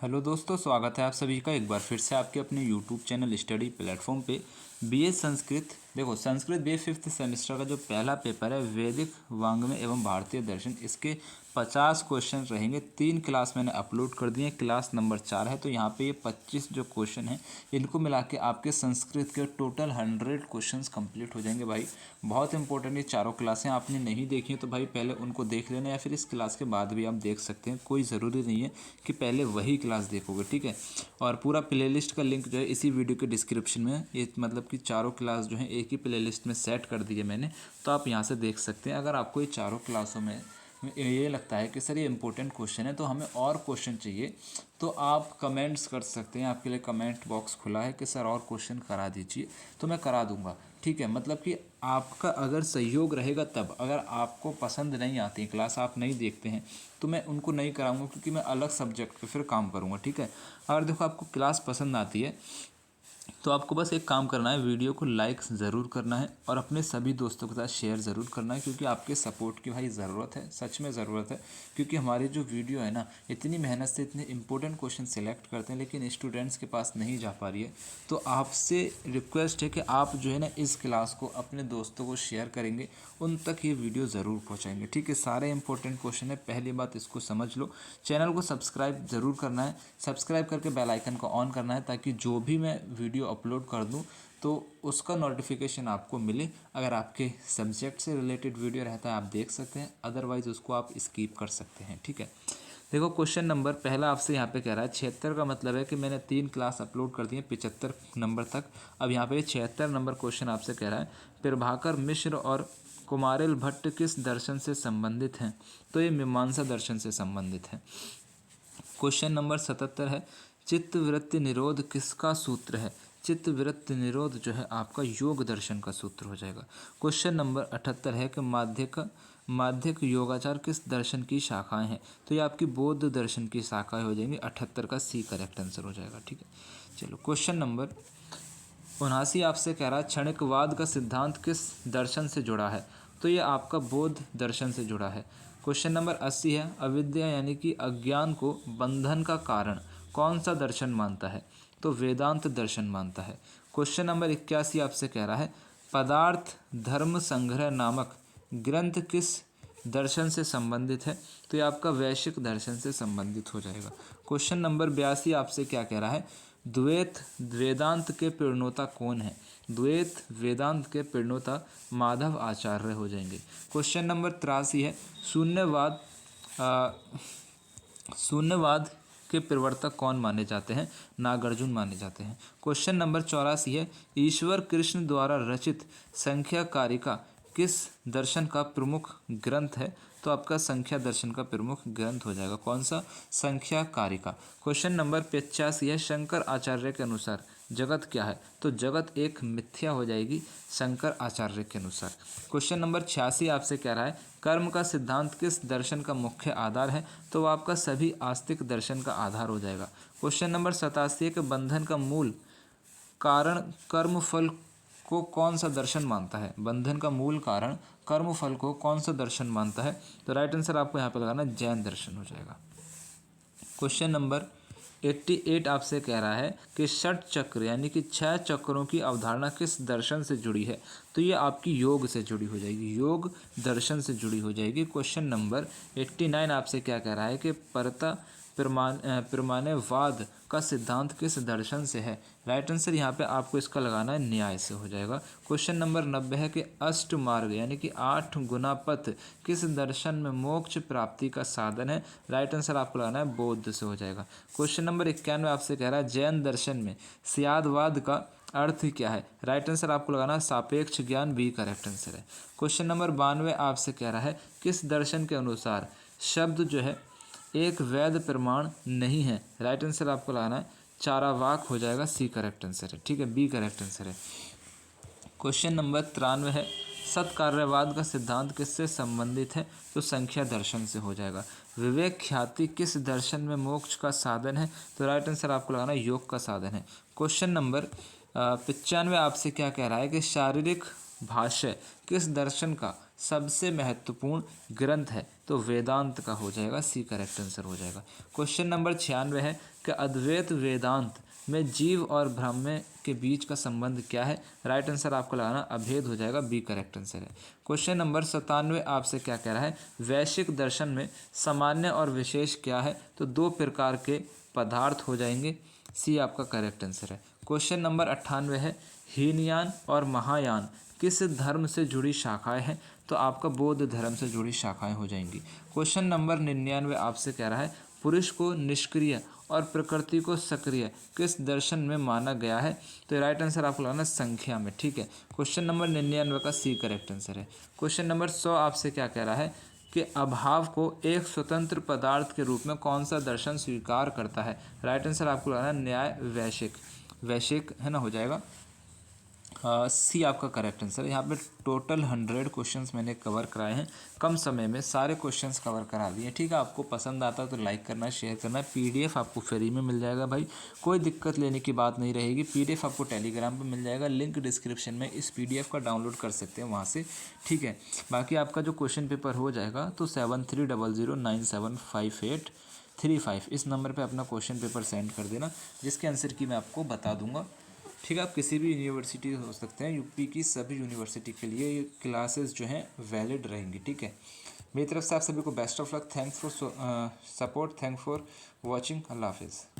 Hello दोस्तों, स्वागत है आप सभी का एक बार फिर से आपके अपने यूट्यूब चैनल स्टडी प्लेटफॉर्म पे। बीए संस्कृत। देखो, संस्कृत बीए फिफ्थ सेमेस्टर का जो पहला पेपर है वैदिक वाङ्मय एवं भारतीय दर्शन, इसके 50 क्वेश्चन रहेंगे। 3 क्लास मैंने अपलोड कर दिए हैं, क्लास नंबर 4 है। तो यहाँ पे ये 25 जो क्वेश्चन हैं इनको मिला के आपके संस्कृत के टोटल 100 क्वेश्चन कंप्लीट हो जाएंगे। भाई बहुत इंपॉर्टेंट ये चारों क्लासें आपने नहीं देखी हैं तो भाई पहले उनको देख लेना, या फिर इस क्लास के बाद भी आप देख सकते हैं। कोई ज़रूरी नहीं है कि पहले वही क्लास देखोगे, ठीक है। और पूरा प्लेलिस्ट का लिंक जो है इसी वीडियो के डिस्क्रिप्शन में है। ये मतलब कि चारों क्लास जो है एक ही प्लेलिस्ट में सेट कर दी है मैंने, तो आप यहाँ से देख सकते हैं। अगर आपको ये चारों क्लासों में ये लगता है कि सर ये इंपॉर्टेंट क्वेश्चन है तो हमें और क्वेश्चन चाहिए, तो आप कमेंट्स कर सकते हैं। आपके लिए कमेंट बॉक्स खुला है कि सर और क्वेश्चन करा दीजिए, तो मैं करा दूंगा, ठीक है। मतलब कि आपका अगर सहयोग रहेगा तब। अगर आपको पसंद नहीं आती क्लास, आप नहीं देखते हैं, तो मैं उनको नहीं कराऊंगा, क्योंकि मैं अलग सब्जेक्ट पे फिर काम करूंगा, ठीक है। अगर देखो आपको क्लास पसंद आती है तो आपको बस एक काम करना है, वीडियो को लाइक ज़रूर करना है और अपने सभी दोस्तों के साथ शेयर ज़रूर करना है, क्योंकि आपके सपोर्ट की भाई ज़रूरत है, सच में ज़रूरत है। क्योंकि हमारी जो वीडियो है ना, इतनी मेहनत से इतने इंपॉर्टेंट क्वेश्चन सेलेक्ट करते हैं, लेकिन स्टूडेंट्स के पास नहीं जा पा रही है। तो आपसे रिक्वेस्ट है कि आप जो है ना इस क्लास को अपने दोस्तों को शेयर करेंगे, उन तक ये वीडियो ज़रूर पहुँचाएंगे, ठीक है। सारे इंपॉर्टेंट क्वेश्चन है, पहली बात इसको समझ लो। चैनल को सब्सक्राइब ज़रूर करना है, सब्सक्राइब करके बेल आइकन को ऑन करना है, ताकि जो भी मैं वीडियो अपलोड कर दूं तो उसका नोटिफिकेशन आपको मिले। अगर आपके सब्जेक्ट से रिलेटेड वीडियो रहता है आप देख सकते हैं, अदरवाइज़ उसको आप स्किप कर सकते हैं, ठीक है। देखो, क्वेश्चन नंबर पहला आपसे यहाँ पे कह रहा है 76 का मतलब है कि मैंने 3 क्लास अपलोड कर दी है 75 नंबर तक। अब यहाँ पे 76 नंबर क्वेश्चन आपसे कह रहा है, प्रभाकर मिश्र और कुमारिल भट्ट किस दर्शन से संबंधित हैं? तो ये मीमांसा दर्शन से संबंधित है। क्वेश्चन नंबर 77 है, चित्तवृत्ति निरोध किसका सूत्र है? चित्तवृत्ति निरोध जो है आपका योग दर्शन का सूत्र हो जाएगा। क्वेश्चन नंबर 78 है कि माध्यक योगाचार किस दर्शन की शाखाएं हैं? तो ये आपकी बौद्ध दर्शन की शाखाएं हो जाएंगी। 78 का सी करेक्ट आंसर हो जाएगा, ठीक है। चलो, क्वेश्चन नंबर 79 आपसे कह रहा है, क्षणिकवाद का सिद्धांत किस दर्शन से जुड़ा है? तो ये आपका बौद्ध दर्शन से जुड़ा है। क्वेश्चन नंबर 80 है, अविद्या यानी कि अज्ञान को बंधन का कारण कौन सा दर्शन मानता है? तो वेदांत दर्शन मानता है। क्वेश्चन नंबर 81 आपसे कह रहा है, पदार्थ धर्म संग्रह नामक ग्रंथ किस दर्शन से संबंधित है? तो ये आपका वैश्विक दर्शन से संबंधित हो जाएगा। क्वेश्चन नंबर 82 आपसे क्या कह रहा है, द्वैत वेदांत के प्रणेता कौन है? द्वैत वेदांत के प्रणेता माधव आचार्य हो जाएंगे। क्वेश्चन नंबर 83 है, शून्यवाद के प्रवर्तक कौन माने जाते हैं? नागार्जुन माने जाते हैं। क्वेश्चन नंबर 84 है, ईश्वर कृष्ण द्वारा रचित संख्या कारिका किस दर्शन का प्रमुख ग्रंथ है? तो आपका संख्या दर्शन का प्रमुख ग्रंथ हो जाएगा। कौन सा? संख्या कारिका। क्वेश्चन नंबर 85 है, शंकर आचार्य के अनुसार जगत क्या है? तो जगत एक मिथ्या हो जाएगी शंकर आचार्य के अनुसार। क्वेश्चन नंबर 86 आपसे कह रहा है, कर्म का सिद्धांत किस दर्शन का मुख्य आधार है? तो वो आपका सभी आस्तिक दर्शन का आधार हो जाएगा। क्वेश्चन नंबर 87 है कि बंधन का मूल कारण कर्म फल को कौन सा दर्शन मानता है? बंधन का मूल कारण कर्म फल को कौन सा दर्शन मानता है? तो राइट आंसर आपको यहाँ पे लगाना जैन दर्शन हो जाएगा। क्वेश्चन नंबर 88 आपसे कह रहा है कि षट चक्र यानी कि 6 चक्रों की अवधारणा किस दर्शन से जुड़ी है? तो ये आपकी योग से जुड़ी हो जाएगी, योग दर्शन से जुड़ी हो जाएगी। क्वेश्चन नंबर 89 आपसे क्या कह रहा है कि प्रमाणवाद का सिद्धांत किस दर्शन से है? राइट आंसर यहाँ पे आपको इसका लगाना है न्याय से हो जाएगा। क्वेश्चन नंबर 90 है कि अष्ट मार्ग यानी कि 8 गुना पथ किस दर्शन में मोक्ष प्राप्ति का साधन है? राइट आंसर आपको लगाना है बौद्ध से हो जाएगा। क्वेश्चन नंबर 91 आपसे कह रहा है, जैन दर्शन में स्यादवाद का अर्थ क्या है? राइट आंसर आपको लगाना है सापेक्ष ज्ञान, बी करेक्ट आंसर है। क्वेश्चन नंबर 92 आपसे कह रहा है, किस दर्शन के अनुसार शब्द जो है एक वैध प्रमाण नहीं है? राइट आंसर आपको लगाना है चारावाक हो जाएगा, सी करेक्ट आंसर है, ठीक है, बी करेक्ट आंसर है। क्वेश्चन नंबर 93 है, सत्कार्यवाद का सिद्धांत किससे संबंधित है? तो संख्या दर्शन से हो जाएगा। विवेक ख्याति किस दर्शन में मोक्ष का साधन है? तो राइट आंसर आपको लगाना योग का साधन है। क्वेश्चन नंबर 95 आपसे क्या कह रहा है कि शारीरिक भाष्य किस दर्शन का सबसे महत्वपूर्ण ग्रंथ है? तो वेदांत का हो जाएगा, सी करेक्ट आंसर हो जाएगा। क्वेश्चन नंबर 96 है, कि अद्वैत वेदांत में जीव और ब्रह्म के बीच का संबंध क्या है। राइट आंसर आपको लगाना अभेद हो जाएगा, बी करेक्ट आंसर है। क्वेश्चन नंबर 97 आपसे क्या कह रहा है, वैश्विक दर्शन में सामान्य और विशेष क्या है, तो दो प्रकार के पदार्थ हो जाएंगे, सी आपका करेक्ट आंसर है। क्वेश्चन नंबर 98 है, हीनयान और महायान किस धर्म से जुड़ी शाखाएं हैं, तो आपका बौद्ध धर्म से जुड़ी शाखाएं हो जाएंगी। क्वेश्चन नंबर 99 आपसे कह रहा है, पुरुष को निष्क्रिय और प्रकृति को सक्रिय किस दर्शन में माना गया है, तो राइट आंसर आपको लगाना संख्या में, ठीक है। क्वेश्चन नंबर 99 का सी करेक्ट आंसर है। क्वेश्चन नंबर 100 आपसे क्या कह रहा है कि अभाव को एक स्वतंत्र पदार्थ के रूप में कौन सा दर्शन स्वीकार करता है। राइट आंसर आपको लगाना न्याय वैशेषिक, वैशेषिक है ना, हो जाएगा सी आपका करेक्ट आंसर है। यहाँ पे टोटल 100 क्वेश्चंस मैंने कवर कराए हैं, कम समय में सारे क्वेश्चंस कवर करा दिए, ठीक है। आपको पसंद आता तो लाइक करना, शेयर करना। पीडीएफ आपको फ्री में मिल जाएगा भाई, कोई दिक्कत लेने की बात नहीं रहेगी। पीडीएफ आपको टेलीग्राम पर मिल जाएगा, लिंक डिस्क्रिप्शन में, इस पीडीएफ का डाउनलोड कर सकते हैं वहाँ से, ठीक है। बाकी आपका जो क्वेश्चन पेपर हो जाएगा तो 7300975835 इस नंबर पे अपना क्वेश्चन पेपर सेंड कर देना, जिसके आंसर की मैं आपको बता दूंगा, ठीक है। आप किसी भी यूनिवर्सिटी हो सकते हैं, यूपी की सभी यूनिवर्सिटी के लिए ये क्लासेस जो हैं वैलिड रहेंगी, ठीक है। मेरी तरफ से आप सभी को best of luck, thanks for support, thanks for watching, अल्लाह हाफिज़।